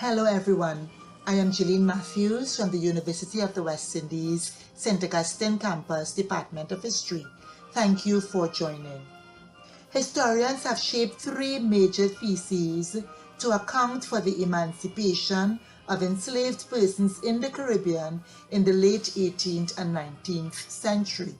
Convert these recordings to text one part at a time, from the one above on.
Hello everyone, I am Gelien Matthews from the University of the West Indies, St. Augustine Campus, Department of History. Thank you for joining. Historians have shaped three major theses to account for the emancipation of enslaved persons in the Caribbean in the late 18th and 19th century.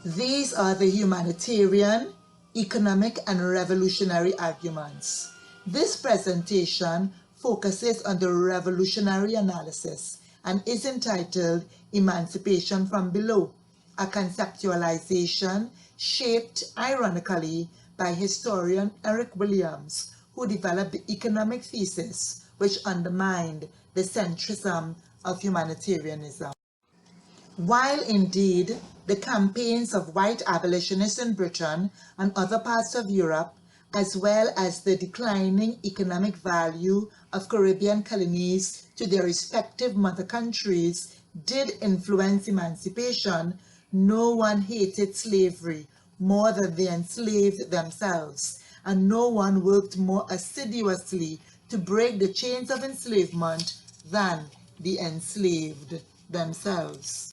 These are the humanitarian, economic, and revolutionary arguments. This presentation focuses on the revolutionary analysis and is entitled Emancipation from Below, a conceptualization shaped ironically by historian Eric Williams, who developed the economic thesis which undermined the centrism of humanitarianism. While indeed the campaigns of white abolitionists in Britain and other parts of Europe, as well as the declining economic value of Caribbean colonies to their respective mother countries, did influence emancipation, no one hated slavery more than the enslaved themselves, and no one worked more assiduously to break the chains of enslavement than the enslaved themselves.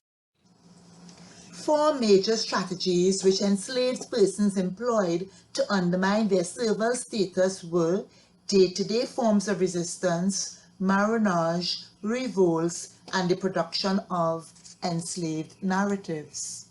Four major strategies which enslaved persons employed to undermine their servile status were day-to-day forms of resistance, marronage, revolts, and the production of enslaved narratives.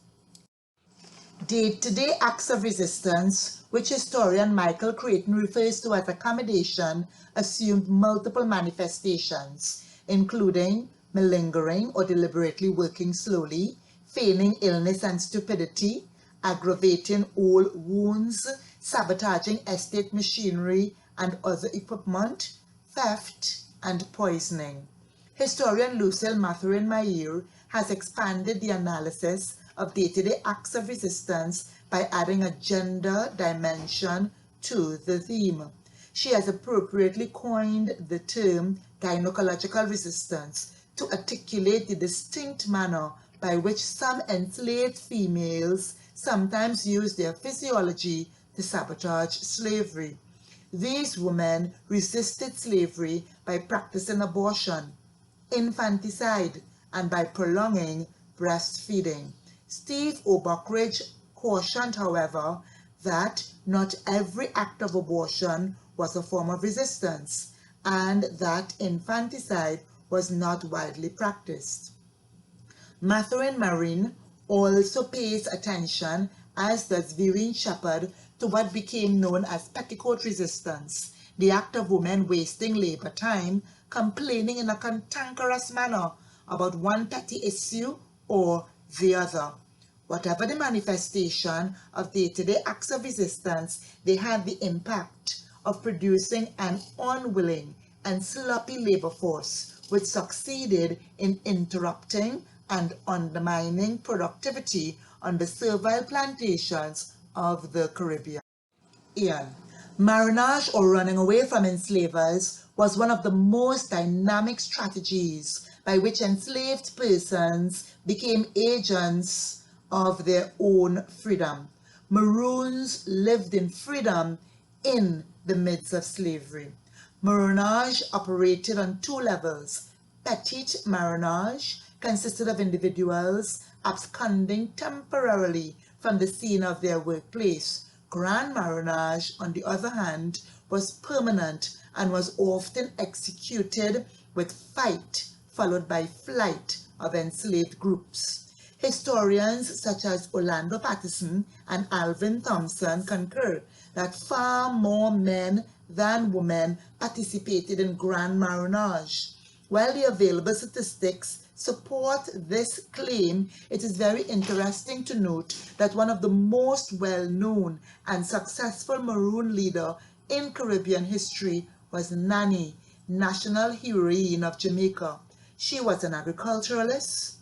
Day-to-day acts of resistance, which historian Michael Creighton refers to as accommodation, assumed multiple manifestations, including malingering or deliberately working slowly, feigning illness and stupidity, aggravating old wounds, sabotaging estate machinery and other equipment, theft, and poisoning. Historian Lucille Mathurin-Mayer has expanded the analysis of day-to-day acts of resistance by adding a gender dimension to the theme. She has appropriately coined the term gynecological resistance to articulate the distinct manner by which some enslaved females sometimes use their physiology to sabotage slavery. These women resisted slavery by practicing abortion, infanticide, and by prolonging breastfeeding. Steve O'Buckridge cautioned, however, that not every act of abortion was a form of resistance, and that infanticide was not widely practiced. Mathurin-Mayer also pays attention, as does Vivian Shepherd, to what became known as petticoat resistance, the act of women wasting labor time, complaining in a cantankerous manner about one petty issue or the other. Whatever the manifestation of day-to-day acts of resistance, they had the impact of producing an unwilling and sloppy labor force, which succeeded in interrupting and undermining productivity on the servile plantations of the Caribbean. Marronage, or running away from enslavers, was one of the most dynamic strategies by which enslaved persons became agents of their own freedom. Maroons lived in freedom in the midst of slavery. Marronage operated on two levels. Petit marronage consisted of individuals absconding temporarily from the scene of their workplace. Grand marronage, on the other hand, was permanent and was often executed with fight followed by flight of enslaved groups. Historians such as Orlando Patterson and Alvin Thompson concur that far more men than women participated in grand marronage. While the available statistics support this claim, it is very interesting to note that one of the most well-known and successful Maroon leader in Caribbean history was Nanny, national heroine of Jamaica. She was an agriculturalist,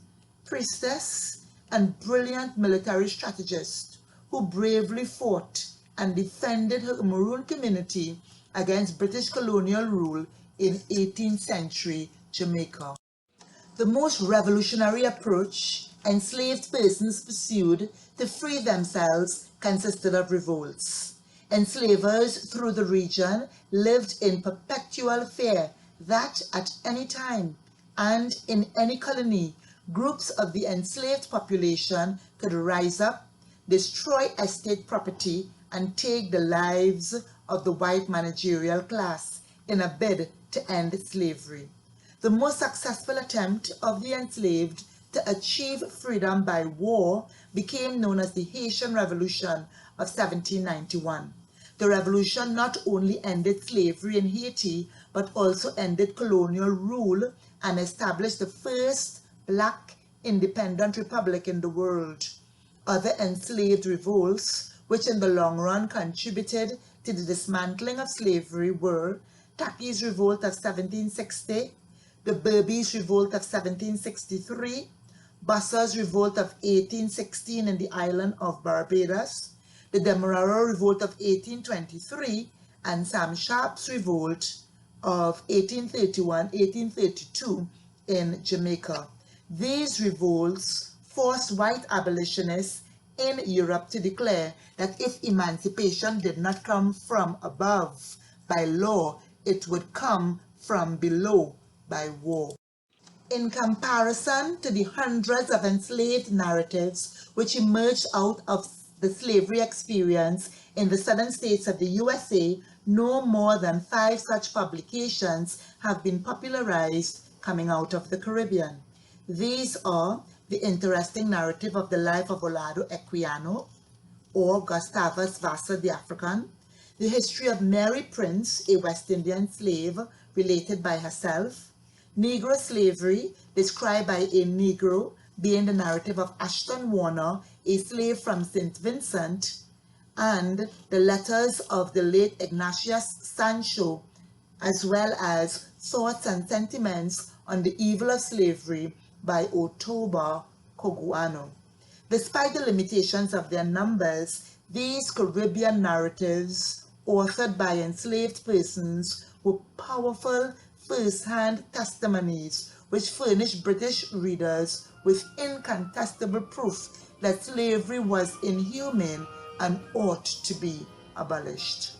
priestess, and brilliant military strategist who bravely fought and defended her Maroon community against British colonial rule in 18th century Jamaica. The most revolutionary approach enslaved persons pursued to free themselves consisted of revolts. Enslavers through the region lived in perpetual fear that at any time and in any colony, groups of the enslaved population could rise up, destroy estate property, and take the lives of the white managerial class in a bid to end slavery. The most successful attempt of the enslaved to achieve freedom by war became known as the Haitian Revolution of 1791. The revolution not only ended slavery in Haiti, but also ended colonial rule and established the first Black independent republic in the world. Other enslaved revolts, which in the long run contributed to the dismantling of slavery, were Tapi's Revolt of 1760, the Berbice Revolt of 1763, Bossa's Revolt of 1816 in the island of Barbados, the Demerara Revolt of 1823, and Sam Sharp's Revolt of 1831-1832 in Jamaica. These revolts forced white abolitionists in Europe to declare that if emancipation did not come from above by law, it would come from below by war. In comparison to the hundreds of enslaved narratives which emerged out of the slavery experience in the southern states of the USA, no more than 5 such publications have been popularized coming out of the Caribbean. These are The Interesting Narrative of the Life of Olado Equiano, or Gustavus Vassa the African, The History of Mary Prince, a West Indian slave related by herself, Negro Slavery, described by a Negro, being the narrative of Ashton Warner, a slave from St. Vincent, and the letters of the late Ignatius Sancho, as well as Thoughts and Sentiments on the Evil of Slavery by Otoba Koguano. Despite the limitations of their numbers, these Caribbean narratives, authored by enslaved persons, were powerful first-hand testimonies which furnished British readers with incontestable proof that slavery was inhumane and ought to be abolished.